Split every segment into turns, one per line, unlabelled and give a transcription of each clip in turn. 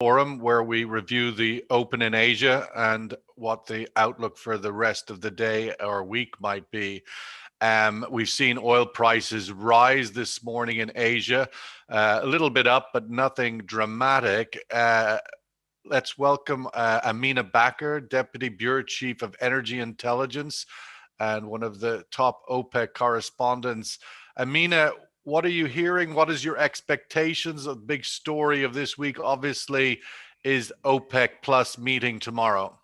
forum where we review the open in Asia and what the outlook for the rest of the day or week might be. We've seen oil prices rise this morning in Asia, a little bit up, but nothing dramatic. Let's welcome Amina Bakr, Deputy Bureau Chief of Energy Intelligence and one of the top OPEC correspondents. Amina, what are you hearing? What is your expectations? The big story of this week, obviously, is OPEC Plus meeting tomorrow.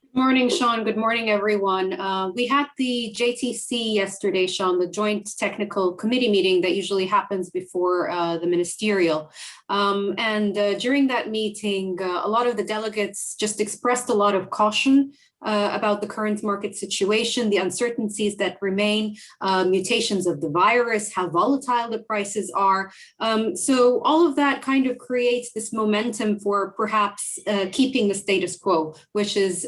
Good morning, Sean. Good morning, everyone. We had the JTC yesterday, Sean, the Joint Technical Committee meeting that usually happens before the ministerial. During that meeting, a lot of the delegates just expressed a lot of caution about the current market situation, the uncertainties that remain, mutations of the virus, how volatile the prices are. So all of that kind of creates this momentum for perhaps keeping the status quo, which is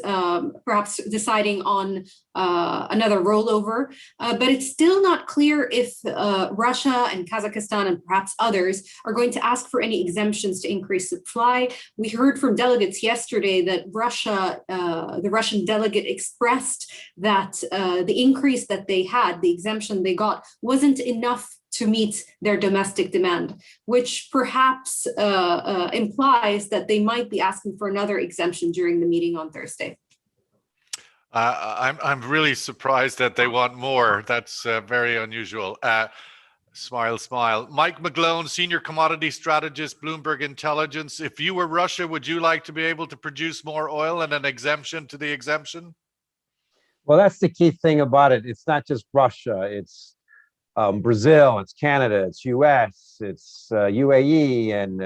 perhaps deciding on another rollover. But it's still not clear if Russia and Kazakhstan and perhaps others are going to ask for any exemptions to increase supply. We heard from delegates yesterday that Russia, the Russian delegate expressed that the increase that they had, the exemption they got, wasn't enough to meet their domestic demand, which perhaps implies that they might be asking for another exemption during the meeting on Thursday.
I'm really surprised that they want more. That's very unusual. Smile, smile. Mike McGlone, Senior Commodity Strategist, Bloomberg Intelligence. If you were Russia, would you like to be able to produce more oil and an exemption to the exemption?
Well, that's the key thing about it. It's not just Russia. It's Brazil, it's Canada, it's US, it's UAE, and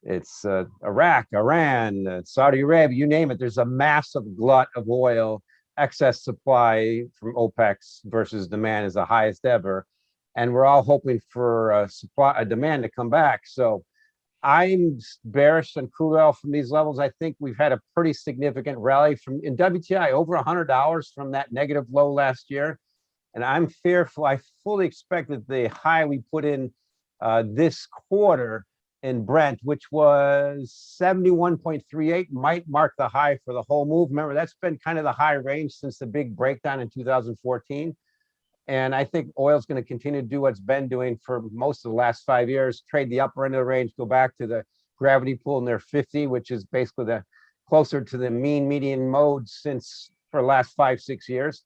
it's Iraq, Iran, Saudi Arabia, you name it. There's a massive glut of oil. Excess supply from OPEC's versus demand is the highest ever. And we're all hoping for a demand to come back. So I'm bearish on crude oil from these levels. I think we've had a pretty significant rally in WTI, over $100 from that negative low last year. And I'm fearful. I fully expect that the high we put in this quarter in Brent, which was 71.38, might mark the high for the whole move. Remember, that's been kind of the high range since the big breakdown in 2014. And I think oil's going to continue to do what it's been doing for most of the last 5 years, trade the upper end of the range, go back to the gravity pull near 50, which is basically the closer to the mean median mode since for the last 5-6 years.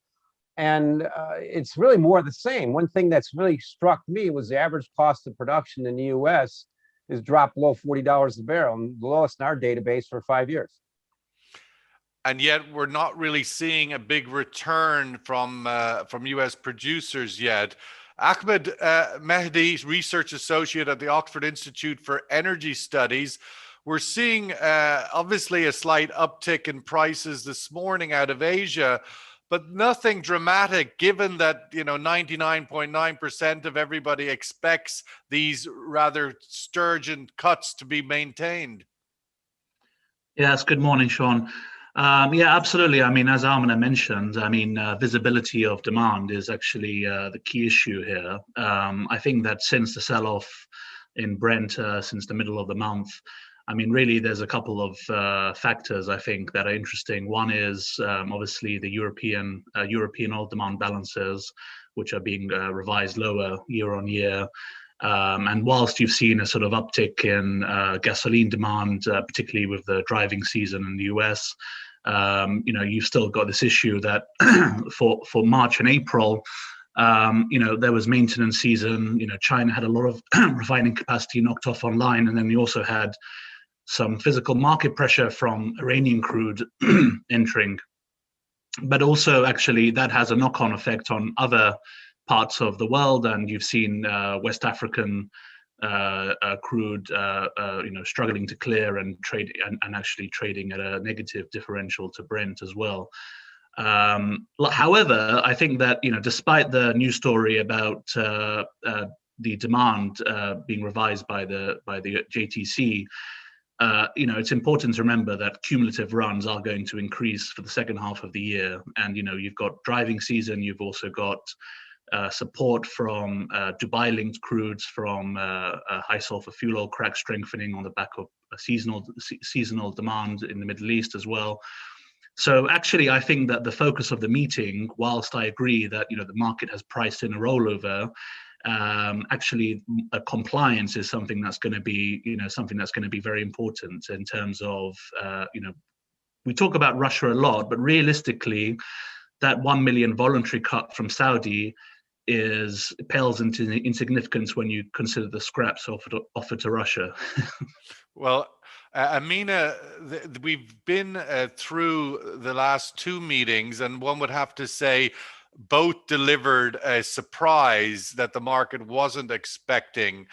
And it's really more of the same. One thing that's really struck me was the average cost of production in the US is dropped below $40 a barrel, and the lowest in our database for 5 years.
And yet we're not really seeing a big return from US producers yet. Ahmed Mehdi, research associate at the Oxford Institute for Energy Studies. We're seeing obviously a slight uptick in prices this morning out of Asia, but nothing dramatic given that 99.9% of everybody expects these rather sturgeon cuts to be maintained.
Yes, good morning, Sean. Yeah, absolutely. I mean, as Amina mentioned, visibility of demand is actually the key issue here. I think that since the sell-off in Brent, since the middle of the month, really, there's a couple of factors I think that are interesting. One is obviously the European oil demand balances, which are being revised lower year on year. And whilst you've seen a sort of uptick in gasoline demand, particularly with the driving season in the US, you've still got this issue that for March and April, there was maintenance season. China had a lot of refining capacity knocked off online, and then you also had some physical market pressure from Iranian crude entering. But also, actually, that has a knock-on effect on other parts of the world, and you've seen West African crude, struggling to clear and trade, and actually trading at a negative differential to Brent as well. However, I think that despite the news story about the demand being revised by the JTC, it's important to remember that cumulative runs are going to increase for the second half of the year, and you've got driving season, you've also got support from Dubai-linked crudes, from high sulfur fuel oil crack strengthening on the back of seasonal demand in the Middle East as well. So actually, I think that the focus of the meeting, whilst I agree that the market has priced in a rollover, actually compliance is something that's going to be very important in terms of we talk about Russia a lot, but realistically, that 1 million voluntary cut from Saudi pales into insignificance when you consider the scraps offered to Russia.
Well, Amina, we've been through the last two meetings, and one would have to say both delivered a surprise that the market wasn't expecting.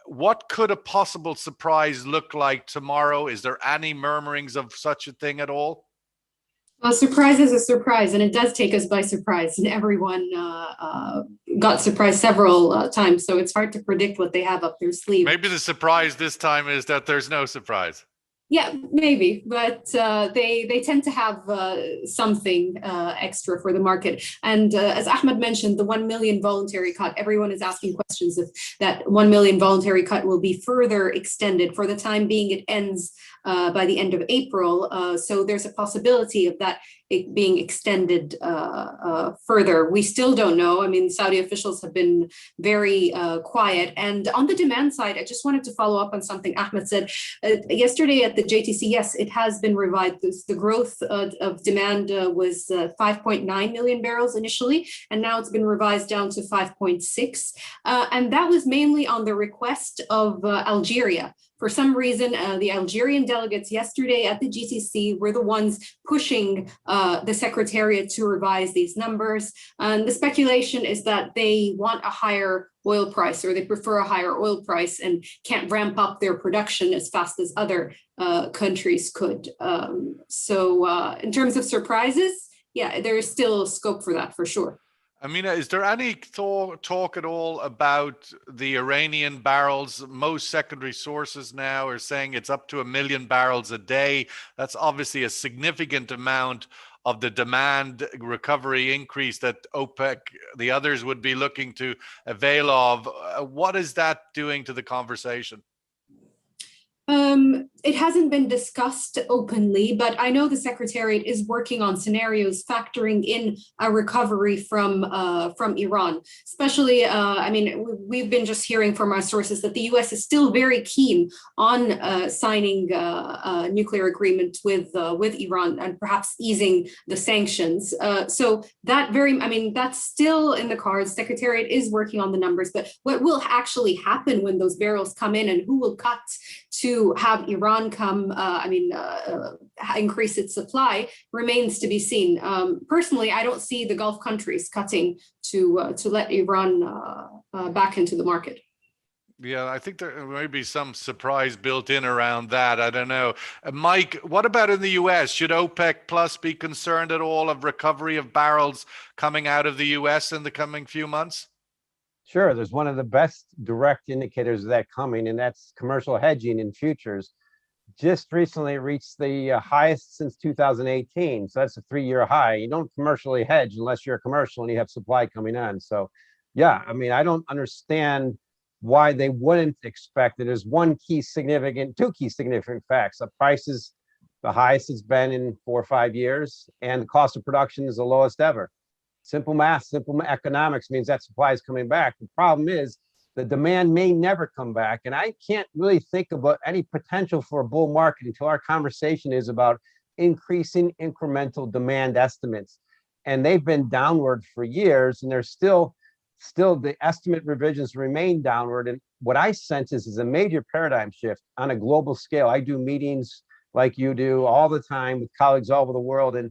What could a possible surprise look like tomorrow? Is there any murmurings of such a thing at all?
Well, surprise is a surprise, and it does take us by surprise, and everyone got surprised several times, so it's hard to predict what they have up their sleeve.
Maybe the surprise this time is that there's no surprise.
Yeah, maybe, but they tend to have something extra for the market. And as Ahmed mentioned, the 1 million voluntary cut, everyone is asking questions if that 1 million voluntary cut will be further extended. For the time being, it ends by the end of April. So there's a possibility of that it being extended further. We still don't know. I mean, Saudi officials have been very quiet. And on the demand side, I just wanted to follow up on something Ahmed said. Yesterday at the JTC, yes, it has been revised. The growth of demand was 5.9 million barrels initially, and now it's been revised down to 5.6. And that was mainly on the request of Algeria. For some reason, the Algerian delegates yesterday at the GCC were the ones pushing the Secretariat to revise these numbers. And the speculation is that they want a higher oil price, or they prefer a higher oil price and can't ramp up their production as fast as other countries could. So in terms of surprises, yeah, there is still scope for that for sure.
Amina, is there any talk at all about the Iranian barrels? Most secondary sources now are saying it's up to 1 million barrels a day. That's obviously a significant amount of the demand recovery increase that OPEC, the others would be looking to avail of. What is that doing to the conversation?
It hasn't been discussed openly, but I know the Secretariat is working on scenarios factoring in a recovery from Iran. Especially, I mean, we've been just hearing from our sources that the U.S. is still very keen on signing a nuclear agreement with Iran and perhaps easing the sanctions. So that that's still in the cards. Secretariat is working on the numbers, but what will actually happen when those barrels come in and who will cut to have Iran come, increase its supply remains to be seen. Personally, I don't see the Gulf countries cutting to let Iran back into the market.
Yeah, I think there may be some surprise built in around that. I don't know. Mike, what about in the US? Should OPEC Plus be concerned at all of recovery of barrels coming out of the US in the coming few months?
Sure, there's one of the best direct indicators of that coming, and that's commercial hedging in futures. Just recently reached the highest since 2018. So that's a 3-year high. You don't commercially hedge unless you're a commercial and you have supply coming on. So yeah, I mean, I don't understand why they wouldn't expect it. There's two key significant facts. The price is the highest it's been in 4 or 5 years, and the cost of production is the lowest ever. Simple math, simple economics means that supply is coming back. The problem is the demand may never come back. And I can't really think about any potential for a bull market until our conversation is about increasing incremental demand estimates. And they've been downward for years, and there's still the estimate revisions remain downward. And what I sense is a major paradigm shift on a global scale. I do meetings like you do all the time with colleagues all over the world. And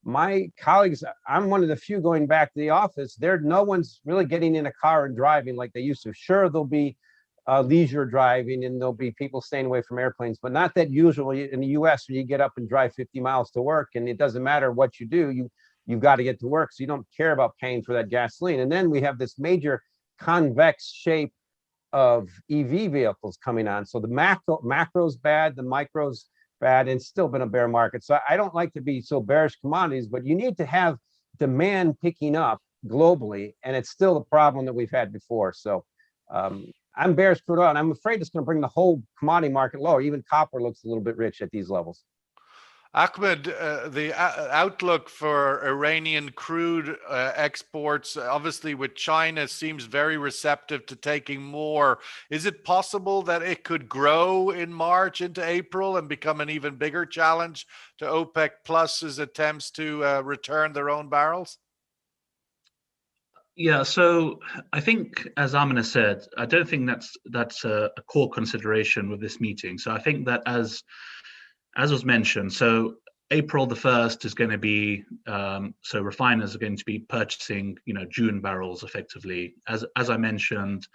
my colleagues, I'm one of the few going back to the office. No one's really getting in a car and driving like they used to. Sure, there'll be leisure driving and there'll be people staying away from airplanes, but not that usually in the US when you get up and drive 50 miles to work and it doesn't matter what you do, you've got to get to work. So you don't care about paying for that gasoline. And then we have this major convex shape of EV vehicles coming on. So the macro's bad, the micro's bad, and still been a bear market. So I don't like to be so bearish commodities, but you need to have demand picking up globally, and it's still the problem that we've had before. So I'm bearish crude oil, and I'm afraid it's going to bring the whole commodity market lower. Even copper looks a little bit rich at these levels.
Ahmed, the outlook for Iranian crude exports, obviously with China, seems very receptive to taking more. Is it possible that it could grow in March into April and become an even bigger challenge to OPEC Plus's attempts to return their own barrels?
Yeah, so I think, as Amina said, I don't think that's a core consideration with this meeting. So I think that as was mentioned, so April the 1st is going to be, so refiners are going to be purchasing, June barrels effectively. As I mentioned,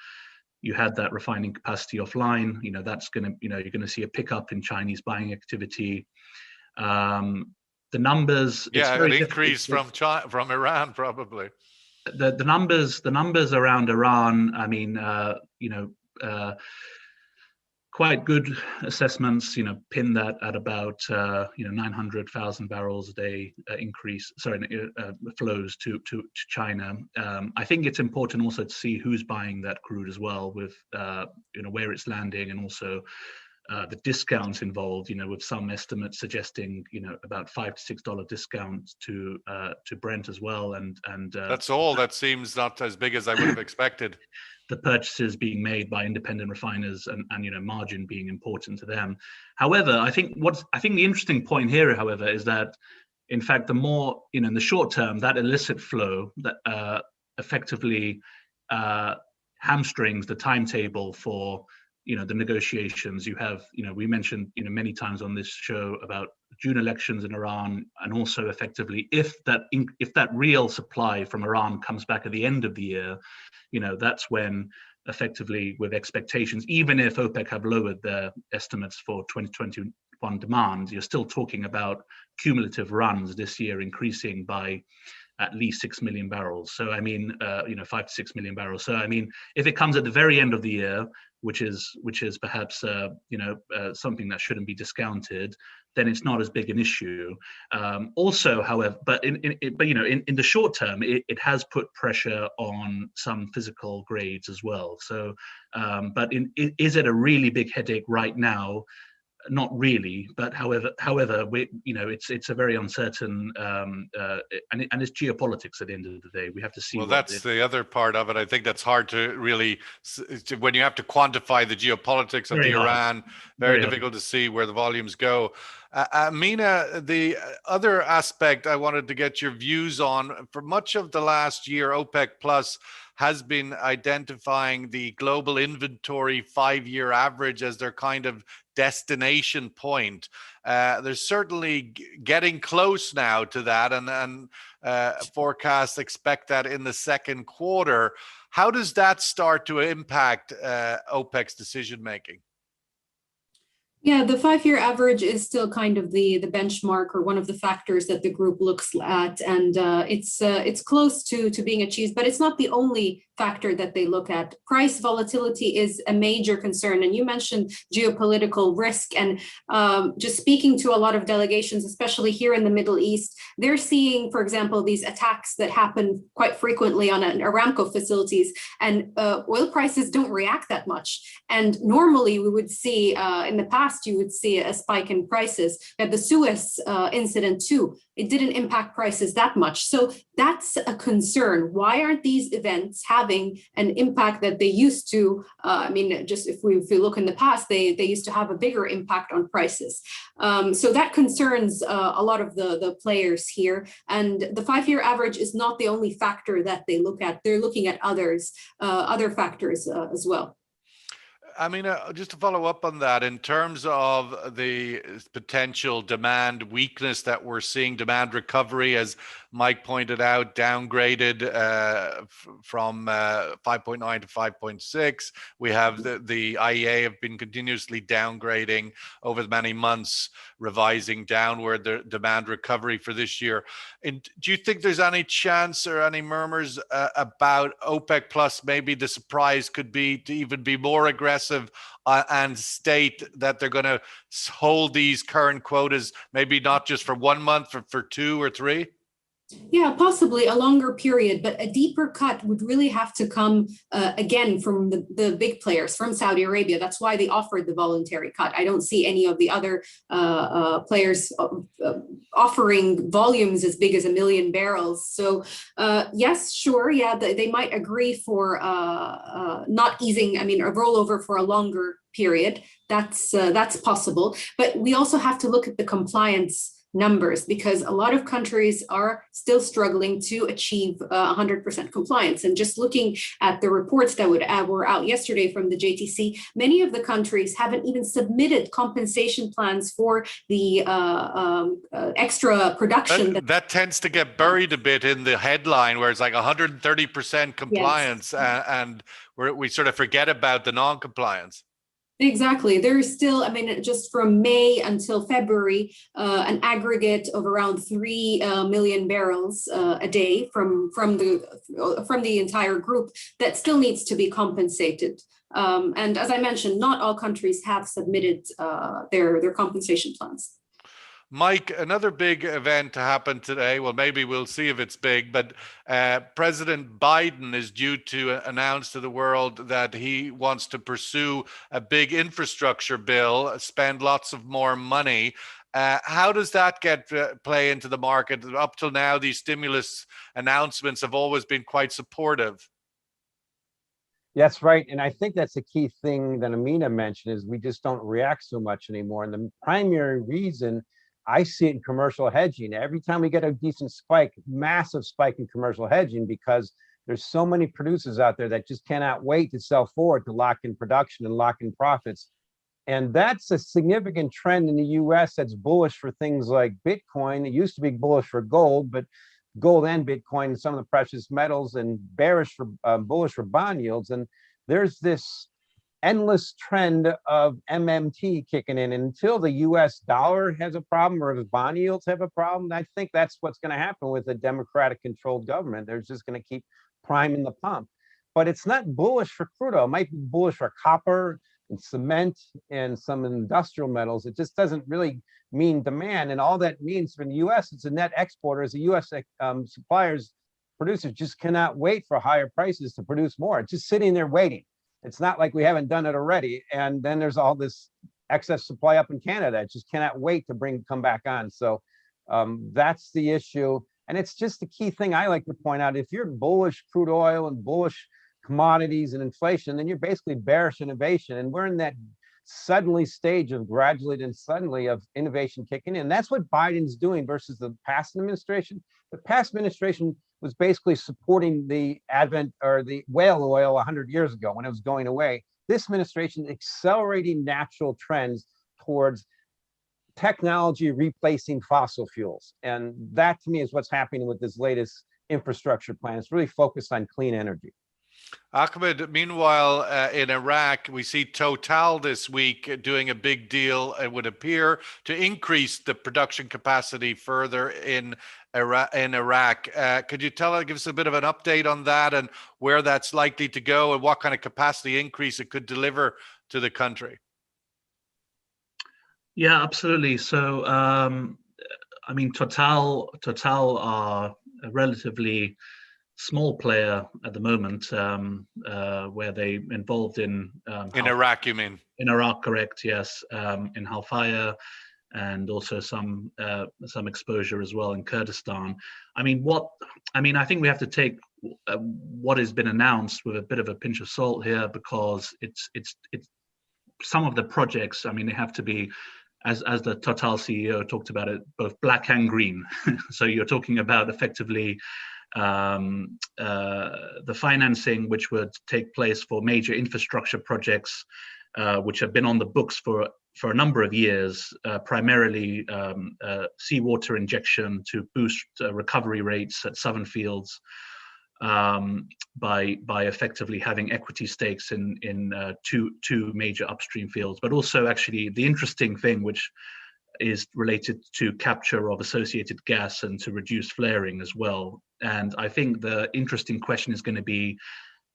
you had that refining capacity offline. That's going to, you're going to see a pickup in Chinese buying activity. The numbers,
yeah, an increase from Iran probably.
The numbers around Iran, I mean, quite good assessments, pin that at about 900,000 barrels a day flows to China. I think it's important also to see who's buying that crude as well, with where it's landing, and also the discounts involved, with some estimates suggesting about $5 to $6 discount to Brent as well, and
that's all. That seems not as big as I would have expected.
The purchases being made by independent refiners, and margin being important to them. However, I think the interesting point here, however, is that in fact the more in the short term, that illicit flow that effectively hamstrings the timetable for the negotiations. You have we mentioned many times on this show about June elections in Iran, and also effectively if that real supply from Iran comes back at the end of the year, that's when effectively, with expectations, even if OPEC have lowered their estimates for 2021 demand, you're still talking about cumulative runs this year increasing by at least 6 million barrels. So I mean, 5 to 6 million barrels. So I mean, if it comes at the very end of the year, which is perhaps something that shouldn't be discounted, then it's not as big an issue. Also, however, but in the short term, it has put pressure on some physical grades as well. So, but is it a really big headache right now? Not really, but however, it's a very uncertain, and it's geopolitics at the end of the day. We have to see.
Well, that's the other part of it. I think that's hard to really, when you have to quantify the geopolitics of the Iran, very difficult to see where the volumes go. Mina, the other aspect I wanted to get your views on, for much of the last year, OPEC Plus has been identifying the global inventory 5-year average as their kind of destination point. They're certainly getting close now to that, and forecasts expect that in the second quarter. How does that start to impact OPEC's decision making?
Yeah, the 5-year average is still kind of the benchmark, or one of the factors that the group looks at, and it's close to being achieved, but it's not the only factor that they look at. Price volatility is a major concern, and you mentioned geopolitical risk, and just speaking to a lot of delegations, especially here in the Middle East, they're seeing, for example, these attacks that happen quite frequently on Aramco facilities, and oil prices don't react that much. And normally we would see in the past, you would see a spike in prices. We had the Suez incident too. It didn't impact prices that much. So that's a concern. Why aren't these events having an impact that they used to? Just if we look in the past, they used to have a bigger impact on prices. So that concerns a lot of the players here. And the 5-year average is not the only factor that they look at. They're looking at other factors as well.
I mean, just to follow up on that, in terms of the potential demand weakness that we're seeing, demand recovery, as Mike pointed out, downgraded from 5.9 to 5.6. We have the IEA have been continuously downgrading over the many months, revising downward the demand recovery for this year. And do you think there's any chance or any murmurs about OPEC Plus? Maybe the surprise could be to even be more aggressive and state that they're going to hold these current quotas, maybe not just for 1 month, for 2 or 3?
Yeah, possibly a longer period, but a deeper cut would really have to come again from the big players, from Saudi Arabia. That's why they offered the voluntary cut. I don't see any of the other players offering volumes as big as 1 million barrels. So yes, sure, yeah, they might agree for not easing, I mean, a rollover for a longer period. That's possible. But we also have to look at the compliance numbers, because a lot of countries are still struggling to achieve 100% compliance. And just looking at the reports that were out yesterday from the JTC, many of the countries haven't even submitted compensation plans for the extra production.
That tends to get buried a bit in the headline, where it's like 130% compliance, yes. And we sort of forget about the non-compliance.
Exactly. There's still, I mean, just from May until February, an aggregate of around 3 million barrels a day from the entire group that still needs to be compensated. And as I mentioned, not all countries have submitted their compensation plans.
Mike, another big event to happen today. Well, maybe we'll see if it's big, but President Biden is due to announce to the world that he wants to pursue a big infrastructure bill, spend lots of more money. How does that play into the market? Up till now, these stimulus announcements have always been quite supportive.
That's right. And I think that's a key thing that Amina mentioned, is we just don't react so much anymore. And the primary reason I see it in commercial hedging. Every time we get a decent spike, massive spike in commercial hedging, because there's so many producers out there that just cannot wait to sell forward to lock in production and lock in profits. And that's a significant trend in the US that's bullish for things like Bitcoin. It used to be bullish for gold, but gold and Bitcoin and some of the precious metals, and bearish for bullish for bond yields. And there's this endless trend of MMT kicking in. And until the US dollar has a problem, or if bond yields have a problem, I think that's what's going to happen with a Democratic controlled government. They're just going to keep priming the pump. But it's not bullish for crude oil. It might be bullish for copper and cement and some industrial metals. It just doesn't really mean demand. And all that means for the US, it's a net exporter. As the US suppliers, producers just cannot wait for higher prices to produce more. It's just sitting there waiting. It's not like we haven't done it already. And then there's all this excess supply up in Canada. It just cannot wait to come back on. So that's the issue. And it's just the key thing I like to point out. If you're bullish crude oil and bullish commodities and inflation, then you're basically bearish innovation. And we're in that suddenly stage of gradually and suddenly of innovation kicking in. That's what Biden's doing versus the past administration. The past administration was basically supporting the advent or the whale oil 100 years ago when it was going away. This administration is accelerating natural trends towards technology replacing fossil fuels. And that to me is what's happening with this latest infrastructure plan. It's really focused on clean energy.
Ahmed, meanwhile, in Iraq, we see Total this week doing a big deal, it would appear, to increase the production capacity further in Iraq. Could you give us a bit of an update on that and where that's likely to go and what kind of capacity increase it could deliver to the country?
Yeah, absolutely. So, I mean, Total are a relatively small player at the moment, where they involved in
Iraq, you mean?
In Iraq, correct? Yes, in Halfaya, and also some exposure as well in Kurdistan. I mean, I think we have to take what has been announced with a bit of a pinch of salt here, because it's some of the projects. I mean, they have to be, as the Total CEO talked about it, both black and green. So you're talking about effectively the financing which would take place for major infrastructure projects, which have been on the books for a number of years, primarily seawater injection to boost recovery rates at southern fields, by effectively having equity stakes in two major upstream fields. But also, actually, the interesting thing, which is related to capture of associated gas and to reduce flaring as well. And I think the interesting question is going to be,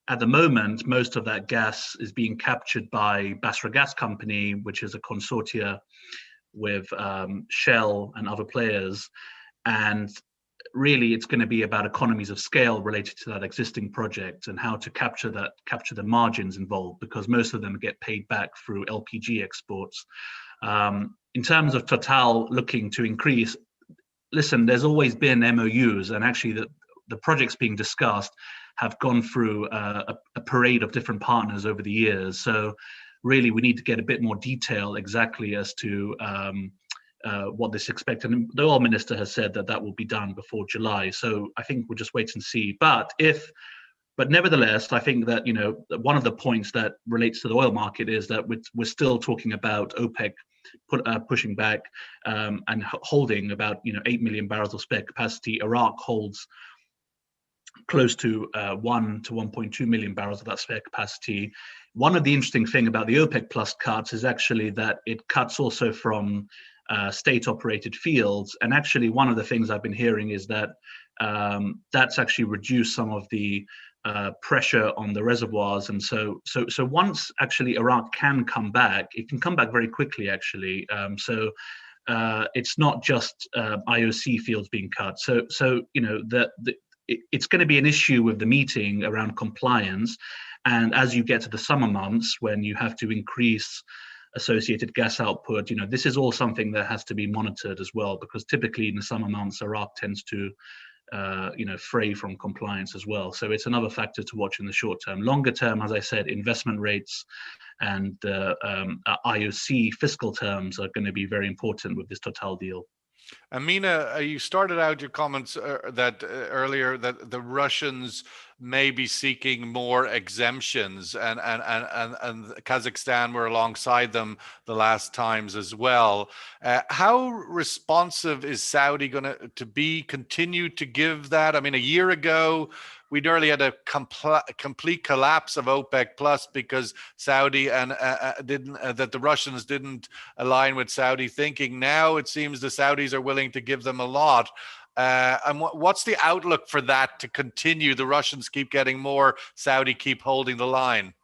at the moment, most of that gas is being captured by Basra Gas Company, which is a consortia with Shell and other players. And really it's going to be about economies of scale related to that existing project and how to capture the margins involved, because most of them get paid back through LPG exports. In terms of Total looking to increase, listen, there's always been MOUs, and actually the projects being discussed have gone through a parade of different partners over the years. So really we need to get a bit more detail exactly as to what this expected. And the oil minister has said that will be done before July. So I think we'll just wait and see. But nevertheless, I think that, one of the points that relates to the oil market is that we're still talking about OPEC pushing back and holding about 8 million barrels of spare capacity. Iraq holds close to 1 to 1.2 million barrels of that spare capacity. One of the interesting thing about the OPEC plus cuts is actually that it cuts also from state-operated fields. And actually, one of the things I've been hearing is that that's actually reduced some of the pressure on the reservoirs. And so once actually Iraq can come back, it can come back very quickly, actually. It's not just IOC fields being cut. It's going to be an issue with the meeting around compliance. And as you get to the summer months, when you have to increase associated gas output, this is all something that has to be monitored as well, because typically in the summer months, Iraq tends to, fray from compliance as well. So it's another factor to watch in the short term. Longer term, as I said, investment rates and IOC fiscal terms are going to be very important with this Total deal.
Amina, you started out your comments earlier that the Russians may be seeking more exemptions, and Kazakhstan were alongside them the last times as well. How responsive is Saudi going to continue to give that? I mean, a year ago, we nearly had a complete collapse of OPEC plus because Saudi and that the Russians didn't align with Saudi thinking. Now it seems the Saudis are willing to give them a lot. And what's the outlook for that to continue? The Russians keep getting more, Saudi keep holding the line.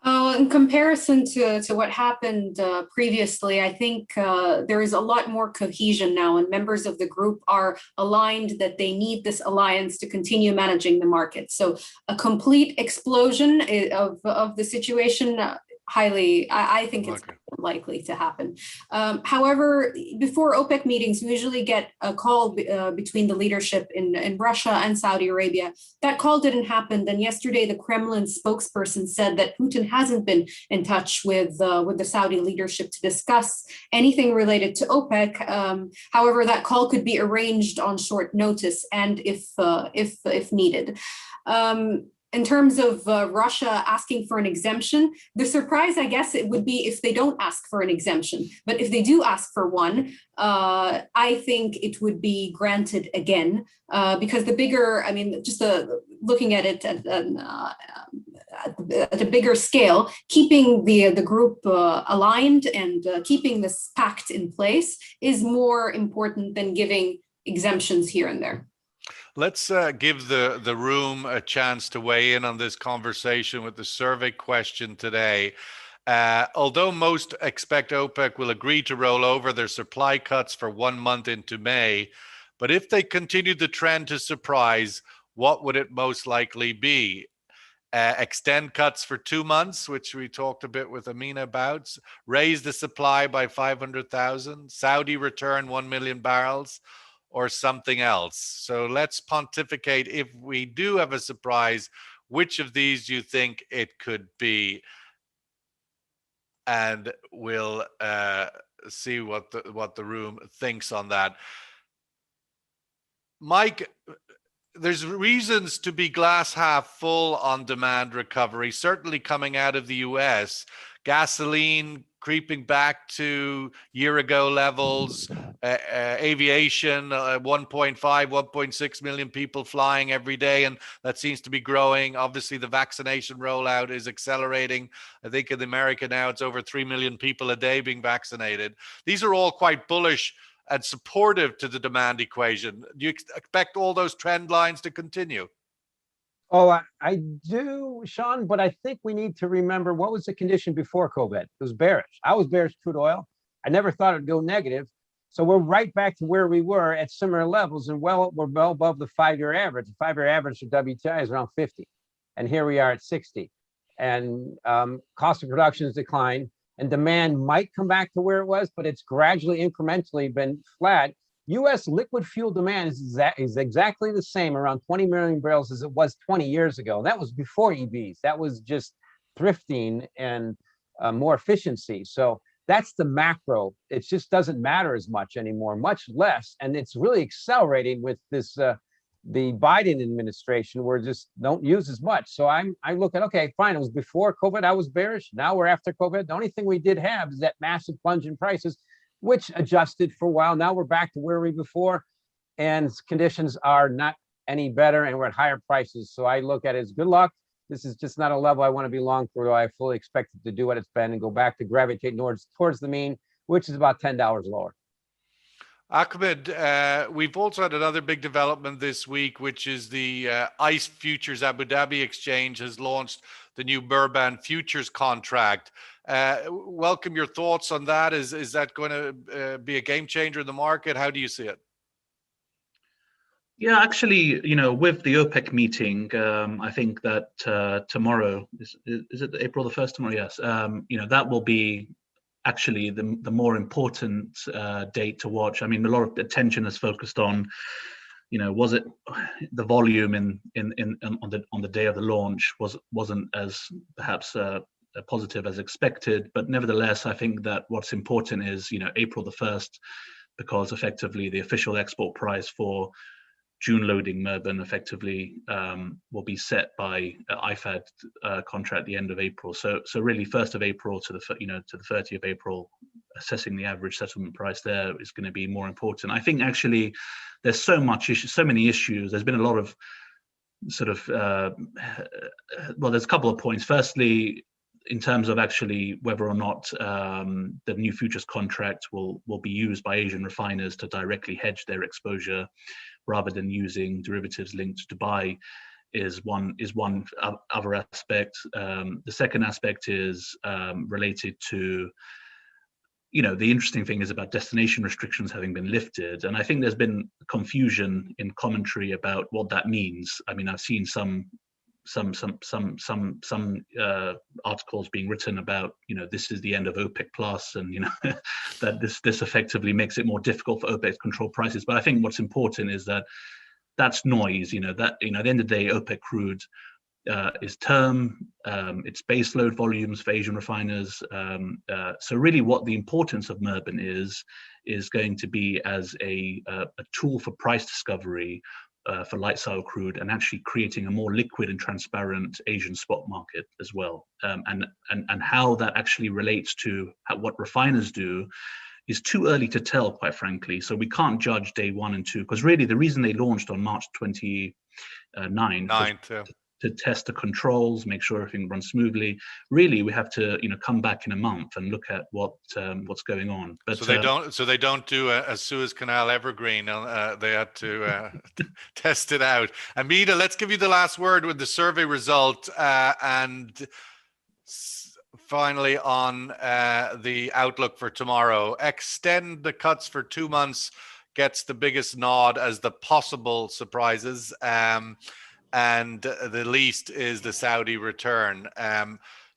In comparison to what happened previously, I think there is a lot more cohesion now, and members of the group are aligned that they need this alliance to continue managing the market. So a complete explosion of the situation, I think it's likely to happen. However, before OPEC meetings, we usually get a call between the leadership in Russia and Saudi Arabia. That call didn't happen. Then yesterday, the Kremlin spokesperson said that Putin hasn't been in touch with the Saudi leadership to discuss anything related to OPEC. However, that call could be arranged on short notice and if needed. In terms of Russia asking for an exemption, the surprise, I guess, it would be if they don't ask for an exemption. But if they do ask for one, I think it would be granted again, because the bigger, just looking at it at a bigger scale, keeping the group aligned and keeping this pact in place is more important than giving exemptions here and there.
Let's give the room a chance to weigh in on this conversation with the survey question today. Although most expect OPEC will agree to roll over their supply cuts for 1 month into May, but if they continue the trend to surprise, what would it most likely be? Extend cuts for 2 months, which we talked a bit with Amina about, raise the supply by 500,000, Saudi return 1 million barrels, or something else. So let's pontificate. If we do have a surprise, which of these do you think it could be? And we'll see what the room thinks on that. Mike, there's reasons to be glass half full on demand recovery, certainly coming out of the US. Gasoline creeping back to year-ago levels, aviation, 1.5, 1.6 million people flying every day, and that seems to be growing. Obviously, the vaccination rollout is accelerating. I think in America now, it's over 3 million people a day being vaccinated. These are all quite bullish and supportive to the demand equation. Do you expect all those trend lines to continue?
Oh, I do, Sean, but I think we need to remember what was the condition before COVID. It was bearish. I was bearish crude oil. I never thought it'd go negative. So we're right back to where we were at similar levels, and we're well above the 5-year average. The 5-year average for WTI is around 50, and here we are at 60. And cost of production has declined, and demand might come back to where it was, but it's gradually, incrementally been flat. U.S. liquid fuel demand is exactly the same, around 20 million barrels as it was 20 years ago. That was before EVs. That was just thrifting and more efficiency. So that's the macro. It just doesn't matter as much anymore, much less. And it's really accelerating with this, the Biden administration, where just don't use as much. So I look at, okay, fine, it was before COVID, I was bearish. Now we're after COVID. The only thing we did have is that massive plunge in prices, which adjusted for a while. Now we're back to where we were, and conditions are not any better, and we're at higher prices. So I look at it as good luck. This is just not a level I want to be long for, though I fully expect it to do what it's been and go back to gravitate towards the mean, which is about $10 lower.
Ahmed, we've also had another big development this week, which is the ICE Futures Abu Dhabi Exchange has launched the new Burban Futures contract. Welcome your thoughts on that. Is that going to be a game changer in the market? How do you see it?
Yeah, actually, with the OPEC meeting, I think that tomorrow, is it April the 1st tomorrow? Yes. That will be actually the more important date to watch. I mean, a lot of attention is focused on, was it the volume on the day of the launch wasn't as perhaps positive as expected, but nevertheless, I think that what's important is April the 1st, because effectively the official export price for June loading Murban effectively will be set by IFAD contract at the end of April. So really 1st of April to the 30th of April, assessing the average settlement price there is going to be more important. I think actually there's so many issues. There's been a lot of sort of there's a couple of points. Firstly, in terms of actually whether or not the new futures contract will be used by Asian refiners to directly hedge their exposure, rather than using derivatives linked to Dubai, is one other aspect. The second aspect is related to, the interesting thing is about destination restrictions having been lifted, and I think there's been confusion in commentary about what that means. I mean, I've seen some articles being written about this is the end of OPEC plus, and that this effectively makes it more difficult for OPEC to control prices. But I think what's important is that that's noise. That at the end of the day, OPEC crude is term, it's base load volumes for Asian refiners. So really, what the importance of Murban is going to be as a tool for price discovery. For light sour crude, and actually creating a more liquid and transparent Asian spot market as well, and how that actually relates to what refiners do is too early to tell, quite frankly. So we can't judge day 1 and 2, because really the reason they launched on March 29th to test the controls, make sure everything runs smoothly. Really, we have to come back in a month and look at what's going on. But
so they don't do a Suez Canal evergreen. They had to test it out. Amita, let's give you the last word with the survey result, and finally on the outlook for tomorrow. Extend the cuts for 2 months gets the biggest nod as the possible surprises. And the least is the Saudi return.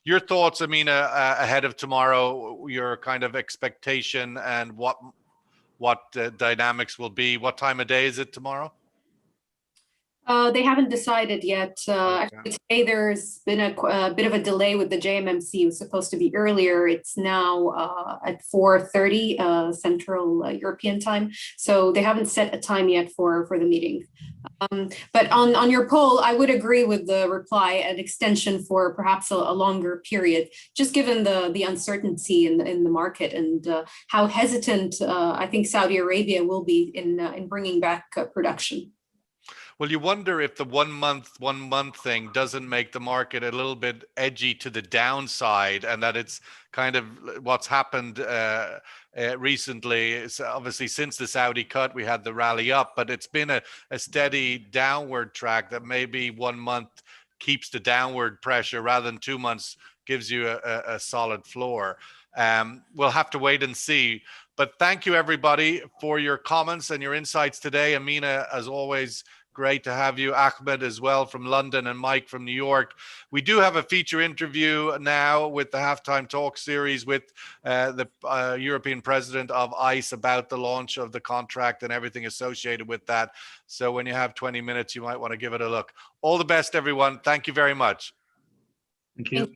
Your thoughts, Amina, ahead of tomorrow, your kind of expectation and what dynamics will be. What time of day is it tomorrow?
They haven't decided yet. Actually, today there's been a bit of a delay with the JMMC. It was supposed to be earlier. It's now at 4:30 Central European time. So they haven't set a time yet for the meeting. But on your poll, I would agree with the reply, an extension for perhaps a longer period, just given the uncertainty in the market and how hesitant I think Saudi Arabia will be in bringing back production.
Well, you wonder if the one month thing doesn't make the market a little bit edgy to the downside, and that it's kind of what's happened recently. It's obviously since the Saudi cut, we had the rally up, but it's been a steady downward track that maybe 1 month keeps the downward pressure rather than 2 months gives you a solid floor. We'll have to wait and see. But thank you, everybody, for your comments and your insights today. Amina, as always, great to have you. Ahmed as well from London, and Mike from New York. We do have a feature interview now with the Halftime Talk series with the European president of ICE about the launch of the contract and everything associated with that. So when you have 20 minutes, you might want to give it a look. All the best, everyone. Thank you very much.
Thank you.